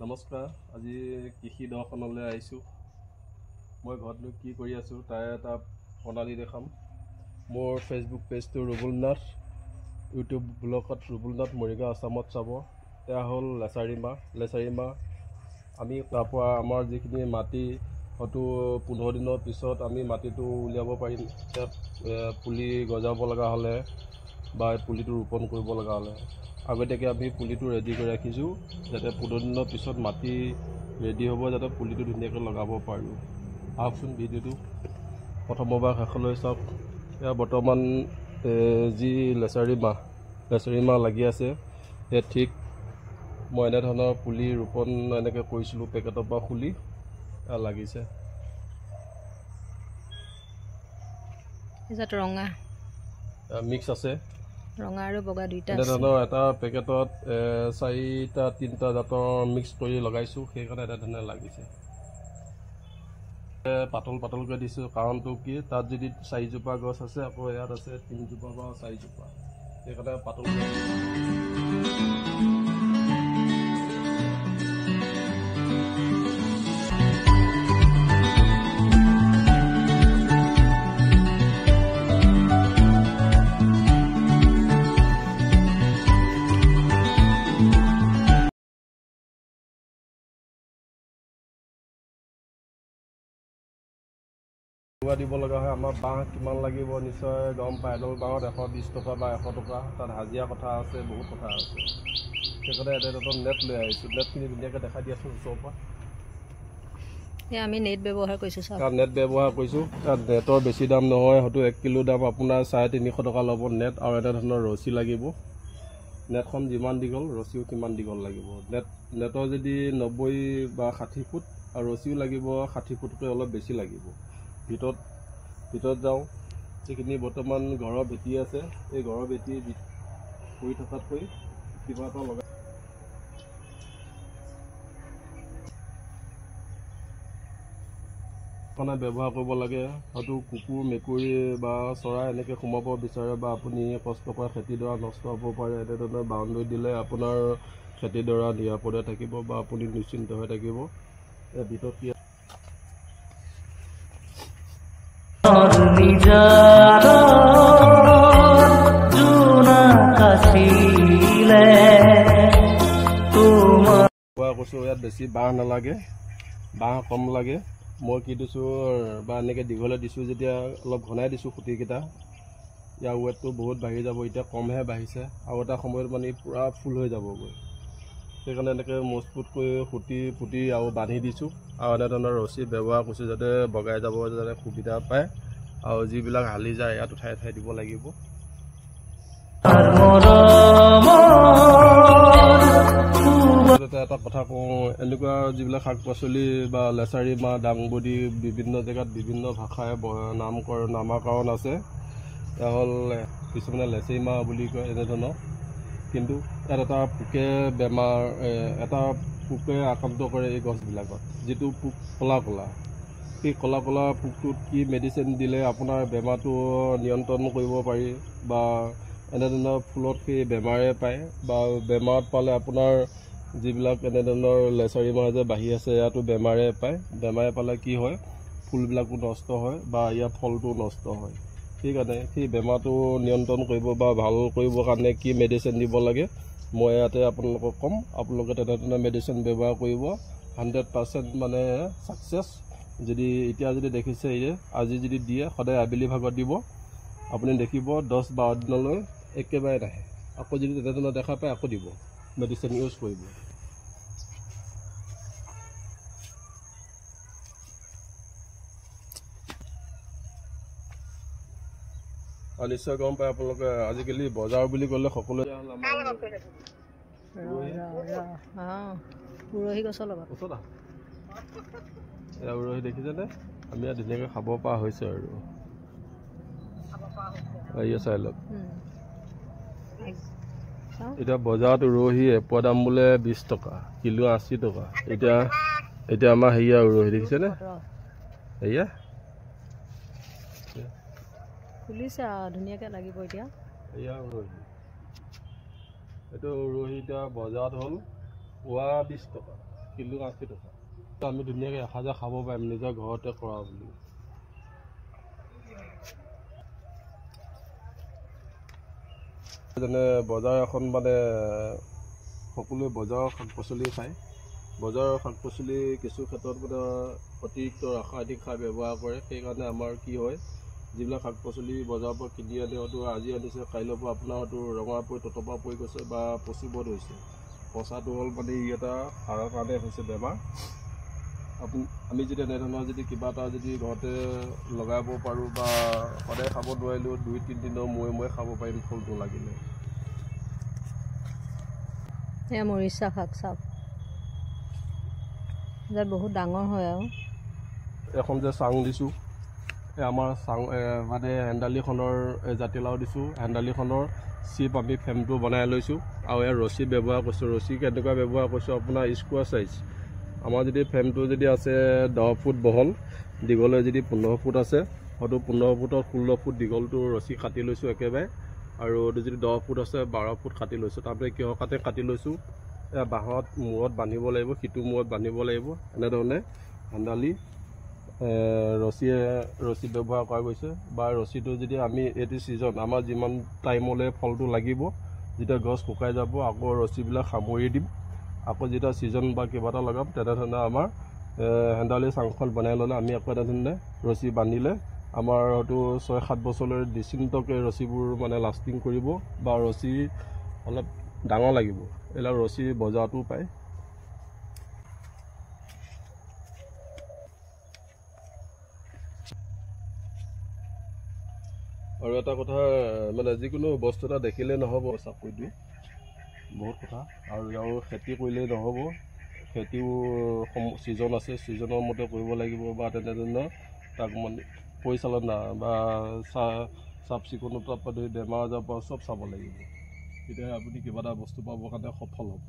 নমস্কাৰ, আজি কৃষি দৰ্শনলৈ আহিছোঁ। মই ঘৰতনো কি কৰি আছোঁ তাৰে এটা প্ৰণালী দেখাম। মোৰ ফেচবুক পেজটো ৰুবুল নাথ, ইউটিউব ব্লগত ৰুবুল নাথ মৰিগাঁও আছামত চাব। এয়া হ'ল লেচাৰী মাহ। আমি তাৰপৰা আমাৰ যিখিনি মাটি হয়তো 15 দিনৰ পিছত আমি মাটিটো উলিয়াব পাৰিম। ইয়াত পুলি গজাব লগা হ'লে বা পুলিটো ৰোপণ কৰিব লগা হ'লে আগতীয়াকৈ আমি পুলিটো ৰেডি কৰি ৰাখিছোঁ, যাতে 15 দিনৰ পিছত মাটি ৰেডি হ'ব, যাতে পুলিটো ধুনীয়াকৈ লগাব পাৰোঁ। আহকচোন ভিডিঅ'টো প্ৰথমৰ পৰা শেষলৈ চাওক। এয়া বৰ্তমান যি লেচাৰী মাহ লাগি আছে, সেই ঠিক মই এনেধৰণৰ পুলি ৰোপণ এনেকৈ কৰিছিলোঁ, পেকেটৰ পৰা খুলি লাগিছে। ৰঙা মিক্স আছে, ৰঙা আৰু বগা দুইটা আছে। এনেধৰণৰ এটা পেকেটত 4-3টা জাতৰ মিক্স কৰি লগাইছোঁ, সেইকাৰণে এনেধৰণে লাগিছে। পাতলকৈ দিছোঁ, কাৰণটো কি, তাত যদি 4জোপা গছ আছে, আকৌ ইয়াত আছে 3জোপা বা 4জোপা, সেইকাৰণে পাতলকৈ দিব লগা হয়। আমাৰ বাঁহ কিমান লাগিব নিশ্চয় গম পায়। এডাল বাঁহত 120 টকা বা 100 টকা, তাত হাজিৰা কথা আছে, বহুত কথা আছে। সেইকাৰণে এটা নেট লৈ আহিছোঁ। নেটখিনি ধুনীয়াকৈ দেখাই দিয়াচোন ওচৰৰ পৰা। আমি নেট ব্যৱহাৰ কৰিছোঁ। নেট ব্যৱহাৰ কৰিছোঁ। তাত নেটৰ বেছি দাম নহয়, হয়তো 1 কিলো দাম আপোনাৰ 350 টকা ল'ব নেট, আৰু এনেধৰণৰ ৰছী লাগিব। নেটখন যিমান দীঘল ৰছীও সিমান দীঘল লাগিব। নেটৰ যদি 90 বা 60 ফুট, আৰু ৰছীও লাগিব 60 ফুটকৈ অলপ বেছি লাগিব। ভিতৰত যাওঁ। যিখিনি বৰ্তমান ঘৰৰ ভেটি আছে, এই ঘৰৰ ভেটি পৰি থকাতকৈ কিবা এটা লগাই ব্যৱহাৰ কৰিব লাগে। হয়তো কুকুৰ, মেকুৰী বা চৰাই এনেকৈ সোমাব বিচাৰে, বা আপুনি কষ্ট কৰা খেতিডৰা নষ্ট হ'ব পাৰে। এনেধৰণে বাউণ্ডেৰী দিলে আপোনাৰ খেতিডৰা নিৰাপদে থাকিব, বা আপুনি নিশ্চিন্ত হৈ থাকিব। ভিতৰত কি কৈছোঁ, ইয়াত বেছি বাঁহ নালাগে, বাঁহ কম লাগে। মই কি দিছোঁ, বা এনেকৈ দীঘলে দিছোঁ যেতিয়া অলপ ঘনাই দিছোঁ খুঁটিকেইটা। ইয়াৰ ৱেটটো বহুত বাঢ়ি যাব, এতিয়া কমহে বাঢ়িছে, আৰু এটা সময়ত মানে পূৰা ফুল হৈ যাবগৈ। সেইকাৰণে এনেকৈ মজবুতকৈ খুঁটি পুতি আৰু বান্ধি দিছোঁ, আৰু এনেধৰণৰ ৰছী ব্যৱহাৰ কৰিছোঁ, যাতে বগাই যাব যাতে সুবিধা পায়, আৰু যিবিলাক হালি যায় ইয়াত উঠাই দিব লাগিব। এটা কথা কওঁ, এনেকুৱা যিবিলাক শাক পাচলি বা লেচাৰী মাহ, দাংবডি বিভিন্ন জেগাত বিভিন্ন ভাষাৰে নামাকৰণ আছে। এয়া হ'ল কিছুমানে লেচেৰী মাহ বুলি কয় এনেধৰণৰ, কিন্তু ইয়াত এটা পোকে আক্ৰান্ত কৰে এই গছবিলাকত। যিটো পোক ক'লা, সেই ক'লা পোকটোত কি মেডিচিন দিলে আপোনাৰ বেমাৰটো নিয়ন্ত্ৰণ কৰিব পাৰি, বা এনেধৰণৰ ফুলত সেই বেমাৰে পায়, বা বেমাৰত পালে আপোনাৰ যিবিলাক এনেধৰণৰ লেচাৰী মাহ যে বাঢ়ি আছে, ইয়াতো বেমাৰে পায়। বেমাৰে পালে কি হয়, ফুলবিলাকো নষ্ট হয়, বা ইয়াৰ ফলটো নষ্ট হয়। সেইকাৰণে সেই বেমাৰটো নিয়ন্ত্ৰণ কৰিব বা ভাল কৰিবৰ কাৰণে কি মেডিচিন দিব লাগে, মই ইয়াতে আপোনালোকক ক'ম। আপোনালোকে তেনেধৰণে মেডিচিন ব্যৱহাৰ কৰিব, 100% মানে ছাকচেছ। এতিয়া যদি দেখিছে, আজি যদি দিয়ে, সদায় আবেলি ভাগত দিব, আপুনি দেখিব 10-12 দিনলৈ একেবাৰে নাহে। আকৌ যদি তেনেধৰণৰ দেখা পায়, আকৌ দিব, মেডিচিন ইউজ কৰিব। আৰু নিশ্চয় গম পায় আপোনালোকে, আজিকালি বজাৰ বুলি ক'লে সকলোৱে উৰহী গছৰ লগত উৰহী দেখিছেনে? আমি ইয়াত ধুনীয়াকৈ খাব পৰা হৈছে আৰু চাই লওক। এতিয়া বজাৰত উৰহী এপোৱা দাম বোলে 20 টকা, কিলো 80 টকা। এতিয়া আমাৰ হেৰিয়া উৰহী দেখিছেনে? হেৰিয়া ফুলিছে আৰু ধুনীয়াকৈ লাগিব এতিয়া। এয়া উৰহী, এইটো উৰহী এতিয়া বজাৰত হ'ল পোৱা 20 টকা। কিলো 80 টকা। আমি ধুনীয়াকৈ এসাঁজে খাব পাৰিম নিজৰ ঘৰতে কৰা বুলি। যেনে বজাৰ এখন মানে সকলোৱে বজাৰৰ শাক পাচলি খায়। বজাৰৰ শাক পাচলি কিছু ক্ষেত্ৰত মানে অতিৰিক্ত ৰাসায়নিক সাৰ ব্যৱহাৰ কৰে। সেইকাৰণে আমাৰ কি হয়, যিবিলাক শাক পাচলি বজাৰৰ পৰা কিনি আনে হয়তো আজি আনিছে, কাইলৈৰ পৰা আপোনাৰ হয়তো ৰঙা পৰি ততপা পৰি গৈছে বা পচিব ধৰিছে। পচাটো হ'ল মানে ই এটা সাৰৰ কাৰণে হৈছে বেমাৰ। আমি যদি এনেধৰণৰ যদি কিবা এটা যদি ঘৰতে লগাব পাৰোঁ বা সদায় খাব নোৱাৰিলেও 2-3 দিনৰ মূৰে খাব পাৰিম ফলটো লাগিলে। এয়া মৰিচা শাক চাওক, যে বহুত ডাঙৰ হয় আৰু। এখন যে চাং দিছোঁ, এই আমাৰ চাং মানে হেন্দালিখনৰ জাতিলাও দিছোঁ। হেন্দালিখনৰ চিপ আমি ফ্ৰেমটো বনাই লৈছোঁ আৰু ইয়াৰ ৰছী ব্যৱহাৰ কৰিছোঁ। ৰছী কেনেকুৱা ব্যৱহাৰ কৰিছোঁ, আপোনাৰ স্কোৱাৰ চাইজ। আমাৰ যদি ফ্ৰেমটো যদি আছে 10 ফুট বহল, দীঘলে যদি 15 ফুট আছে, হয়তো 15 ফুটত 16 ফুট দীঘলটো ৰছী কাটি লৈছোঁ একেবাৰে। আৰু যদি 10 ফুট আছে 12 ফুট কাটি লৈছোঁ। তাৰপৰা কিহৰ কাৰণে কাটি লৈছোঁ, বাঁহত মূৰত বান্ধিব লাগিব, সিটো মূৰত বান্ধিব লাগিব। এনেধৰণে হেন্দালি ৰছী ব্যৱহাৰ কৰা গৈছে। বা ৰছীটো যদি আমি এইটো ছিজন আমাৰ যিমান টাইমলৈ ফলটো লাগিব, যেতিয়া গছ শুকাই যাব আকৌ ৰছীবিলাক সামৰি দিম। আকৌ যেতিয়া ছিজন বা কিবা এটা লগাম, তেনেধৰণে আমাৰ হেন্দালি চাংখন বনাই ল'লে আমি আকৌ তেনেধৰণে ৰছী বান্ধিলে আমাৰ হয়তো 6-7 বছৰলৈ নিশ্চিন্তকৈ ৰছীবোৰ মানে লাষ্টিং কৰিব বা ৰছী অলপ ডাঙৰ লাগিব। এইবিলাক ৰছী বজাৰতো পায়। আৰু এটা কথা মানে যিকোনো বস্তু এটা দেখিলে নহ'ব, চাকৰিটো বহুত কথা। আৰু খেতি কৰিলেই নহ'ব, খেতিও ছিজন আছে, ছিজনৰ মতে কৰিব লাগিব। বা তেনেধৰণৰ তাক মানে পৰিচালনা বা চাফ চিকুণতাৰ পৰা ধৰি বেমাৰ আজাৰৰ পৰা চব চাব লাগিব। তেতিয়াহে আপুনি কিবা এটা বস্তু পাবৰ কাৰণে সফল হ'ব।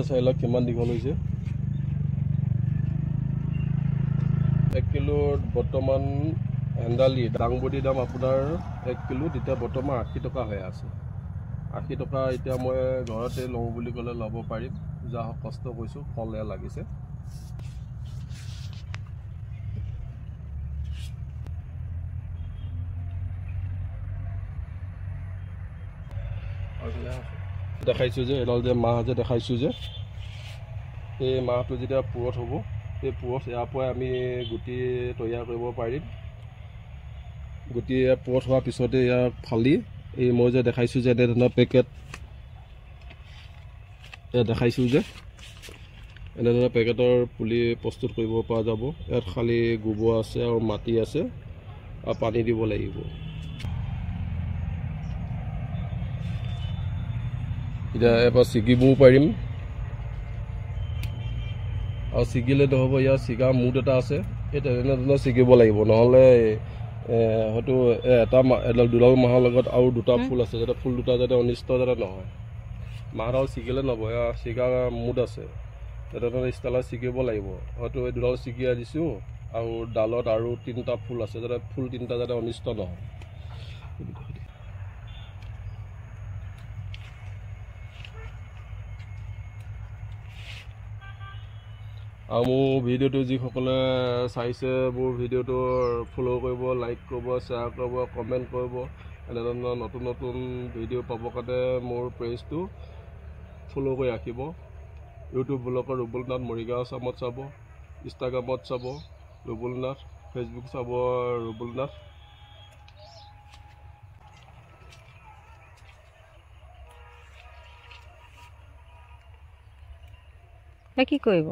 চাইলক কিমান দীঘল হৈছে। 1 কিলোত বৰ্তমান হেন্দালি দাংবডীৰ দাম আপোনাৰ 1 কিলোত এতিয়া বৰ্তমান 80 টকা হৈ আছে। 80 টকা এতিয়া মই ঘৰতে লওঁ বুলি ক'লে ল'ব পাৰিম। যা কষ্ট কৰিছোঁ, ফল এয়া লাগিছে। দেখাইছোঁ যে এডাল যে মাহ যে দেখাইছোঁ যে, এই মাহটো যেতিয়া পুৰঠ হ'ব, এই পুৰঠ ইয়াৰ পৰাই আমি গুটি তৈয়াৰ কৰিব পাৰিম। গুটি পুৰঠ হোৱাৰ পিছতে ইয়াক ফালি এই মই যে দেখাইছোঁ যে এনেধৰণৰ পেকেট দেখাইছোঁ যে এনেধৰণৰ পেকেটৰ পুলি প্ৰস্তুত কৰিব পৰা যাব। ইয়াত খালি গোবৰ আছে আৰু মাটি আছে আৰু পানী দিব লাগিব। এতিয়া এবাৰ ছিগিবও পাৰিম আৰু ছিগিলে নহ'ব, ইয়াৰ ছিগা মুঠ এটা আছে, এই তেনেধৰণে ছিগিব লাগিব। নহ'লে হয়তো এডাল দুডাল মাহৰ লগত আৰু 2টা ফুল আছে, যাতে ফুল 2টা যাতে অনিষ্ট যাতে নহয়। মাহডাল ছিগিলে নহ'ব, ইয়াৰ ছিগা মুঠ আছে, তেনেধৰণে ষ্টাইলত ছিগিব লাগিব। হয়তো এই 2ডাল ছিগি দিছোঁ আৰু ডালত আৰু 3টা ফুল আছে, যাতে ফুল 3টা যাতে অনিষ্ট নহয়। আৰু মোৰ ভিডিঅ'টো যিসকলে চাইছে, মোৰ ভিডিঅ'টো ফ'ল' কৰিব, লাইক কৰিব, শ্বেয়াৰ কৰিব, কমেণ্ট কৰিব। এনেধৰণৰ নতুন নতুন ভিডিঅ' পাবৰ কাৰণে মোৰ পেজটো ফ'ল' কৰি ৰাখিব। ইউটিউব ব্লগৰ ৰুবুল নাথ মৰিগাঁও চামত চাব, ইনষ্টাগ্ৰামত চাব ৰুবুল নাথ, ফেচবুক চাব ৰুবুল নাথ। কি কৰিব?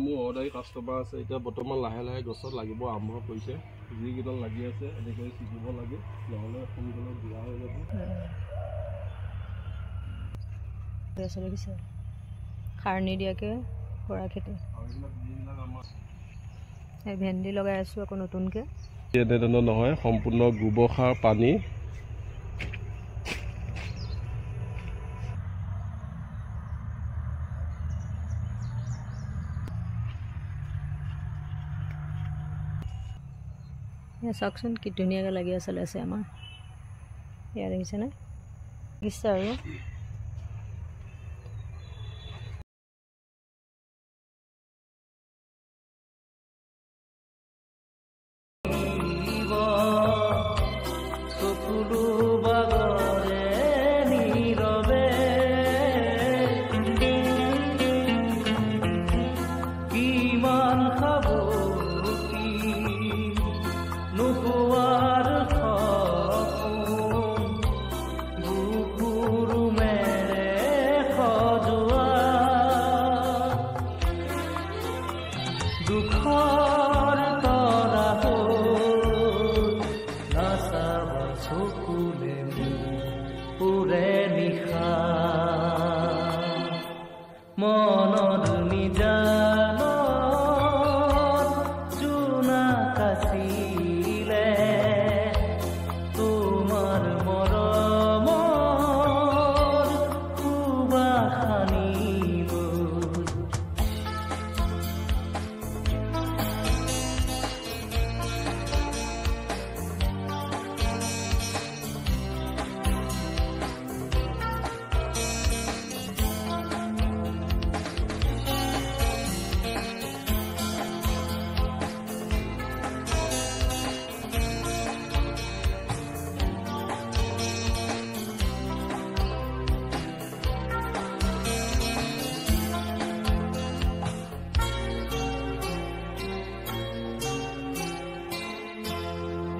মোৰ অৰ্ডাৰী কাষ্টমাৰ আছে। এতিয়া বৰ্তমান লাহে লাহে গছত লাগিব আৰম্ভ কৰিছে। যিকেইডাল লাগি আছে এনেকৈ ছিগিব লাগে, নহ'লে সোনকালে বুঢ়া হৈ যাব। সাৰ নিদিয়াকৈ কৰা খেতি। এই ভেন্দি লগাই আছোঁ আকৌ নতুনকৈ। এনেধৰণৰ নহয়, সম্পূৰ্ণ গোবৰ সাৰ, পানী। এয়া চাওকচোন কি ধুনীয়াকৈ লাগি চলি আছে আমাৰ। এয়া দেখিছেনে লাগিছে আৰু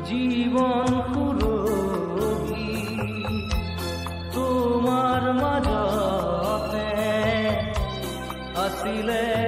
জীবন সুৰভি তোমাৰ মাজতে আছিলে